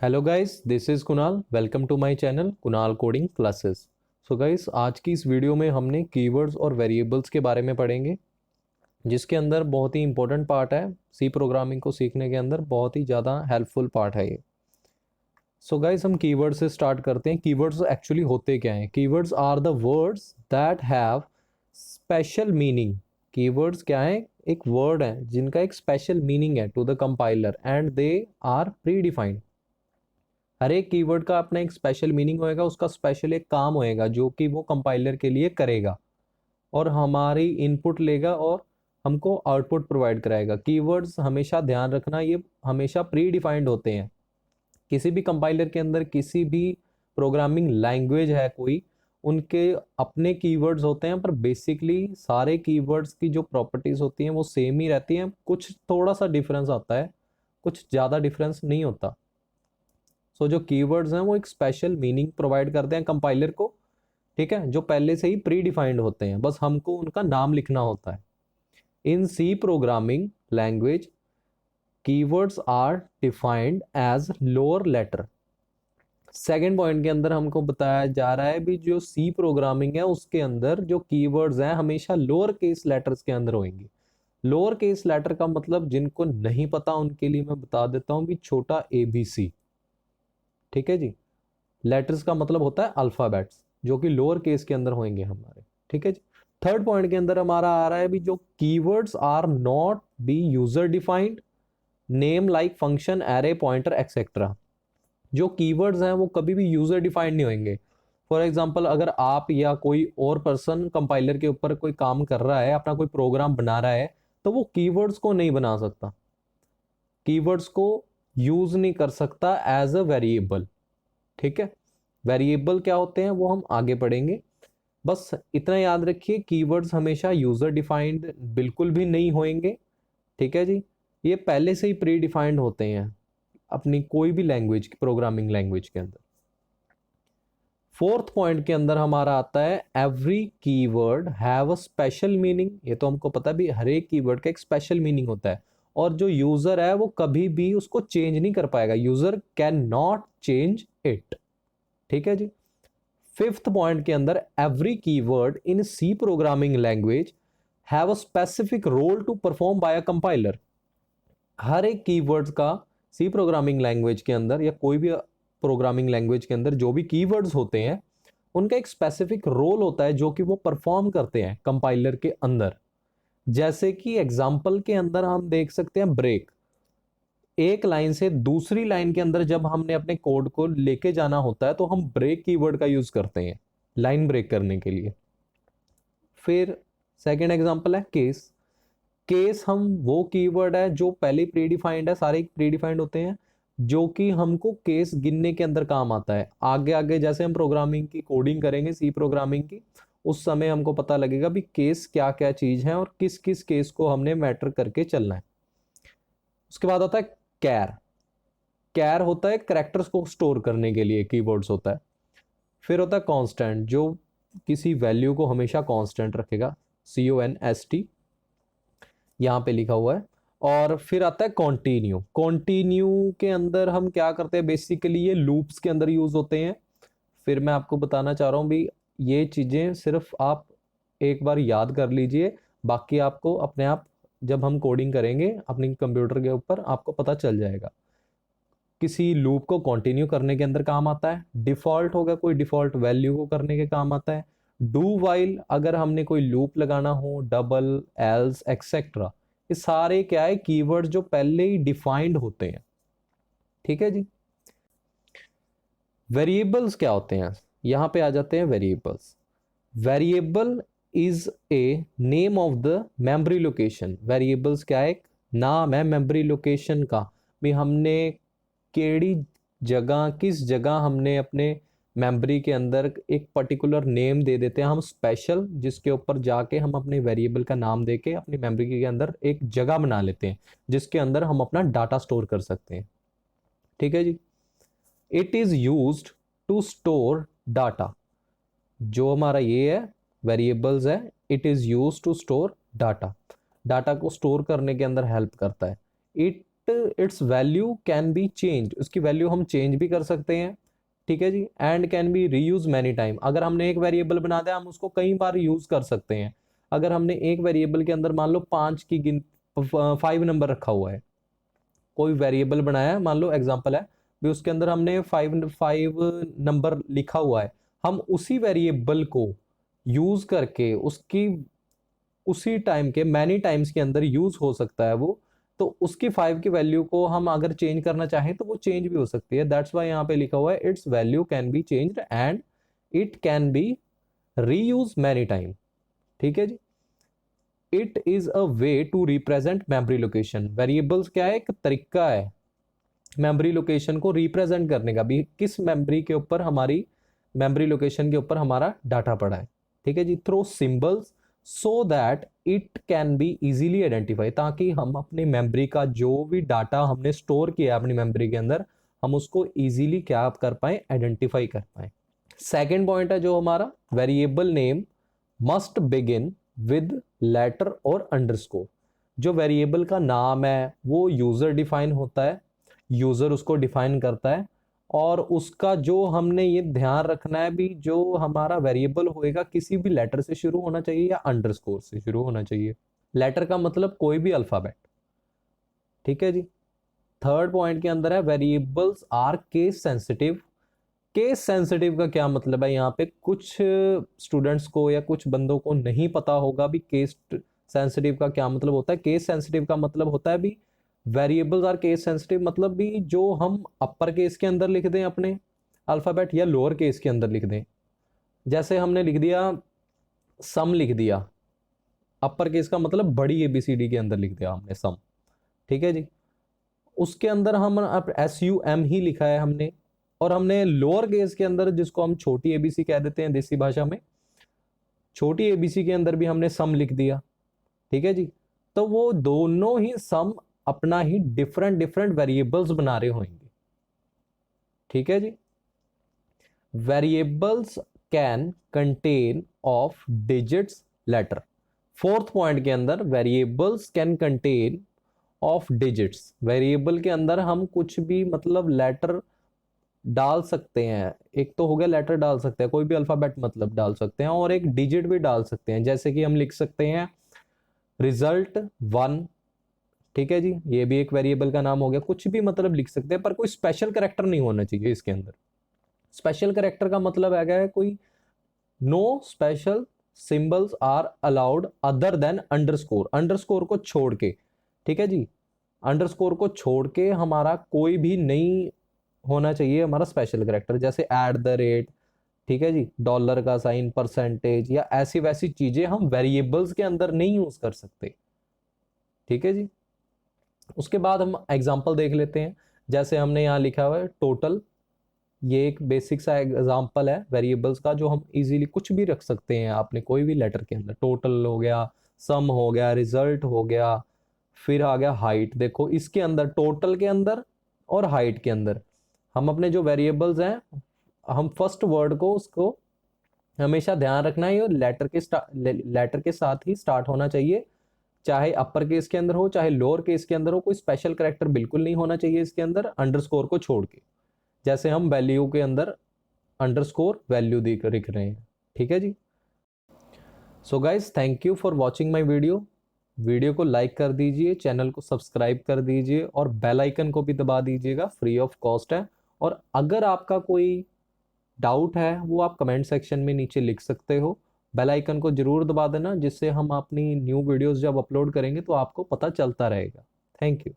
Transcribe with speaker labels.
Speaker 1: Hello guys, this is Kunal. Welcome to my channel Kunal coding classes. So guys, आज की इस video में हमने कीवर्ड्स और वेरिएबल्स के बारे में पढ़ेंगे, जिसके अंदर बहुत ही इंपॉर्टेंट पार्ट है। सी प्रोग्रामिंग को सीखने के अंदर बहुत ही ज़्यादा हेल्पफुल पार्ट है ये। सो गाइस, हम कीवर्ड से स्टार्ट करते हैं। कीवर्ड्स एक्चुअली होते क्या हैं? Keywords are the words that have special meaning. Keywords क्या है? एक वर्ड है जिनका एक स्पेशल मीनिंग है to the compiler and they are pre defined. हर एक कीवर्ड का अपना एक स्पेशल मीनिंग होएगा, उसका स्पेशल एक काम होएगा जो कि वो कंपाइलर के लिए करेगा और हमारी इनपुट लेगा और हमको आउटपुट प्रोवाइड कराएगा। कीवर्ड्स हमेशा ध्यान रखना, ये हमेशा प्री डिफाइंड होते हैं। किसी भी कंपाइलर के अंदर, किसी भी प्रोग्रामिंग लैंग्वेज है कोई, उनके अपने कीवर्ड्स होते हैं, पर बेसिकली सारे कीवर्ड्स की जो प्रॉपर्टीज होती हैं वो सेम ही रहती हैं। कुछ थोड़ा सा डिफरेंस आता है, कुछ ज़्यादा डिफरेंस नहीं होता। सो जो कीवर्ड्स हैं वो एक स्पेशल मीनिंग प्रोवाइड करते हैं कंपाइलर को, ठीक है, जो पहले से ही प्री डिफाइंड होते हैं, बस हमको उनका नाम लिखना होता है। In C programming language keywords are defined as lower letter. Second point के अंदर हमको बताया जा रहा है भी जो सी प्रोग्रामिंग है उसके अंदर जो कीवर्ड्स हैं हमेशा लोअर केस लेटर्स के अंदर होंगे। लोअर केस लेटर का मतलब जिनको नहीं पता उनके लिए मैं बता देता हूँ भी छोटा ABC, ठीक है जी। लेटर्स का मतलब होता है अल्फाबेट्स, जो कि लोअर केस के अंदर होंगे हमारे, ठीक है जी। थर्ड पॉइंट के अंदर हमारा आ रहा है भी जो keywords are not be user defined, name like function, array, pointer, etcetera. जो कीवर्ड्स हैं वो कभी भी यूजर डिफाइंड नहीं होंगे। फॉर एग्जाम्पल, अगर आप या कोई और पर्सन कंपाइलर के ऊपर कोई काम कर रहा है, अपना कोई प्रोग्राम बना रहा है, तो वो कीवर्ड्स को नहीं बना सकता, कीवर्ड्स को यूज नहीं कर सकता एज अ वेरिएबल, ठीक है। वेरिएबल क्या होते हैं वो हम आगे पढ़ेंगे। बस इतना याद रखिए, कीवर्ड्स हमेशा यूजर डिफाइंड बिल्कुल भी नहीं होंगे, ठीक है जी। ये पहले से ही प्री डिफाइंड होते हैं अपनी कोई भी लैंग्वेज, प्रोग्रामिंग लैंग्वेज के अंदर। फोर्थ पॉइंट के अंदर हमारा आता है every keyword have a special meaning. ये तो हमको पता भी, हर एक कीवर्ड का एक स्पेशल मीनिंग होता है और जो यूजर है वो कभी भी उसको चेंज नहीं कर पाएगा। User can not change it, ठीक है जी। फिफ्थ पॉइंट के अंदर every keyword in C programming language have a specific role to perform by a compiler. हर एक कीवर्ड्स का सी प्रोग्रामिंग लैंग्वेज के अंदर या कोई भी प्रोग्रामिंग लैंग्वेज के अंदर जो भी कीवर्ड्स होते हैं उनका एक स्पेसिफिक रोल होता है जो कि वो परफॉर्म करते हैं कंपाइलर के अंदर। जैसे कि एग्जांपल के अंदर हम देख सकते हैं ब्रेक। एक लाइन से दूसरी लाइन के अंदर जब हमने अपने कोड को लेके जाना होता है तो हम ब्रेक कीवर्ड का यूज करते हैं लाइन ब्रेक करने के लिए। फिर सेकंड एग्जांपल है केस। केस हम वो कीवर्ड है जो पहले प्रीडिफाइंड है, सारे प्रीडिफाइंड होते हैं, जो कि हमको केस गिनने के अंदर काम आता है। आगे आगे जैसे हम प्रोग्रामिंग की कोडिंग करेंगे, सी प्रोग्रामिंग की, उस समय हमको पता लगेगा भी केस क्या क्या चीज है और किस किस केस को हमने मैटर करके चलना है। उसके बाद आता है कैर। कैर होता है कैरेक्टर्स को स्टोर करने के लिए कीवर्ड्स होता है। फिर होता है कांस्टेंट, जो किसी वैल्यू को हमेशा कांस्टेंट रखेगा, CONST यहाँ पे लिखा हुआ है। और फिर आता है कॉन्टिन्यू। कॉन्टिन्यू के अंदर हम क्या करते हैं, बेसिकली ये लूप्स के अंदर यूज होते हैं। फिर मैं आपको बताना चाह रहा हूँ भी ये चीज़ें सिर्फ आप एक बार याद कर लीजिए, बाकी आपको अपने आप जब हम कोडिंग करेंगे अपनी कंप्यूटर के ऊपर आपको पता चल जाएगा। किसी लूप को कंटिन्यू करने के अंदर काम आता है। डिफॉल्ट होगा, कोई डिफॉल्ट वैल्यू को करने के काम आता है। डू वाइल, अगर हमने कोई लूप लगाना हो, डबल, एल्स, एक्सेट्रा, ये सारे क्या है, कीवर्ड जो पहले ही डिफाइंड होते हैं, ठीक है जी। वेरिएबल्स क्या होते हैं, यहां पे आ जाते हैं variables. Variable is a name of the memory location. Variables क्या है, एक नाम है मेमोरी लोकेशन का, भी हमने केड़ी जगह, किस जगह हमने अपने मेमोरी के अंदर एक पर्टिकुलर नेम दे देते हैं हम स्पेशल, जिसके ऊपर जाके हम अपने वेरिएबल का नाम देके अपनी मेमोरी के अंदर एक जगह बना लेते हैं जिसके अंदर हम अपना डाटा स्टोर कर सकते हैं, ठीक है जी। It is used to store data. जो हमारा ये है वेरिएबल्स है, it is used to store data, data को स्टोर करने के अंदर हेल्प करता है। It its value can be change, उसकी वैल्यू हम चेंज भी कर सकते हैं, ठीक है जी। And can be reuse many time, अगर हमने एक वेरिएबल बना दिया हम उसको कई बार यूज कर सकते हैं। अगर हमने एक वेरिएबल के अंदर मान लो 5 नंबर रखा हुआ है, कोई वेरिएबल बनाया है, मान लो एग्जांपल है भी उसके अंदर हमने 5 नंबर लिखा हुआ है, हम उसी वेरिएबल को यूज करके उसकी उसी टाइम के मैनी टाइम्स के अंदर यूज हो सकता है वो, तो उसकी 5 की वैल्यू को हम अगर चेंज करना चाहें तो वो चेंज भी हो सकती है। दैट्स वाई यहाँ पे लिखा हुआ है its value can be changed and it can be reuse many time, ठीक है जी। It is a way to represent memory location, variables क्या है, एक तरीका है मेमोरी लोकेशन को रिप्रेजेंट करने का भी, किस मेमोरी के ऊपर हमारी मेमोरी लोकेशन के ऊपर हमारा डाटा पड़ा है, ठीक है जी। Through symbols so that it can be easily identify, ताकि हम अपनी मेमोरी का जो भी डाटा हमने स्टोर किया अपनी मेमोरी के अंदर हम उसको इजीली क्या कर पाए, आइडेंटिफाई कर पाए। सेकेंड पॉइंट है जो हमारा, variable name must begin with letter और अंडरस्कोर। जो वेरिएबल का नाम है वो यूजर डिफाइन होता है, यूजर उसको डिफाइन करता है, और उसका जो हमने ये ध्यान रखना है भी जो हमारा वेरिएबल होएगा किसी भी लेटर से शुरू होना चाहिए या अंडरस्कोर से शुरू होना चाहिए। लेटर का मतलब कोई भी अल्फाबेट, ठीक है जी। थर्ड पॉइंट के अंदर है variables are case sensitive. Case sensitive का क्या मतलब है, यहाँ पे कुछ स्टूडेंट्स को या कुछ बंदों को नहीं पता होगा भी केस सेंसिटिव का क्या मतलब होता है। केस सेंसिटिव का मतलब होता है भी वेरिएबल्स आर केस सेंसिटिव, मतलब भी जो हम अपर केस के अंदर लिख दें अपने अल्फाबेट या लोअर केस के अंदर लिख दें। जैसे हमने लिख दिया सम, लिख दिया अपर केस का मतलब बड़ी ABCD के अंदर लिख दिया हमने सम, ठीक है जी। उसके अंदर हम SUM ही लिखा है हमने, और हमने लोअर केस के अंदर जिसको हम छोटी ABC कह देते हैं देसी भाषा में, छोटी ABC के अंदर भी हमने सम लिख दिया, ठीक है जी। तो वो दोनों ही सम अपना ही डिफरेंट डिफरेंट वेरिएबल्स बना रहे होंगे, ठीक है जी। Variables can contain of digits letter. Fourth point के अंदर variables can contain of digits, variable के अंदर हम कुछ भी मतलब लेटर डाल सकते हैं। एक तो हो गया लेटर डाल सकते हैं, कोई भी अल्फाबेट मतलब डाल सकते हैं, और एक डिजिट भी डाल सकते हैं। जैसे कि हम लिख सकते हैं रिजल्ट 1, ठीक है जी, ये भी एक वेरिएबल का नाम हो गया। कुछ भी मतलब लिख सकते हैं, पर कोई स्पेशल कैरेक्टर नहीं होना चाहिए इसके अंदर। स्पेशल कैरेक्टर का मतलब है कोई no special symbols are allowed other than underscore, underscore को छोड़ के, ठीक है जी। अंडरस्कोर को छोड़ के हमारा कोई भी नहीं होना चाहिए हमारा स्पेशल कैरेक्टर, जैसे एट द रेट, ठीक है जी, डॉलर का साइन, परसेंटेज, या ऐसी वैसी चीजें हम वेरिएबल्स के अंदर नहीं यूज कर सकते, ठीक है जी। उसके बाद हम एग्जांपल देख लेते हैं। जैसे हमने यहाँ लिखा हुआ है टोटल, ये एक बेसिक सा एग्जांपल है वेरिएबल्स का जो हम इजीली कुछ भी रख सकते हैं आपने कोई भी लेटर के अंदर। टोटल हो गया, सम हो गया, रिजल्ट हो गया, फिर आ गया हाइट। देखो इसके अंदर टोटल के अंदर और हाइट के अंदर हम अपने जो वेरिएबल्स हैं, हम फर्स्ट वर्ड को उसको हमेशा ध्यान रखना है, ये लेटर के साथ ही स्टार्ट होना चाहिए, चाहे अपर केस के अंदर हो चाहे लोअर केस के अंदर हो। कोई स्पेशल कैरेक्टर बिल्कुल नहीं होना चाहिए इसके अंदर अंडरस्कोर को छोड़ के, जैसे हम वैल्यू के अंदर अंडरस्कोर वैल्यू लिख रहे हैं, ठीक है जी। So guys thank you for watching my video को लाइक कर दीजिए, चैनल को सब्सक्राइब कर दीजिए, और बेल आइकन को भी दबा दीजिएगा, फ्री ऑफ कॉस्ट है। और अगर आपका कोई डाउट है वो आप कमेंट सेक्शन में नीचे लिख सकते हो। बेल आइकन को जरूर दबा देना, जिससे हम अपनी न्यू वीडियोस जब अपलोड करेंगे तो आपको पता चलता रहेगा। Thank you.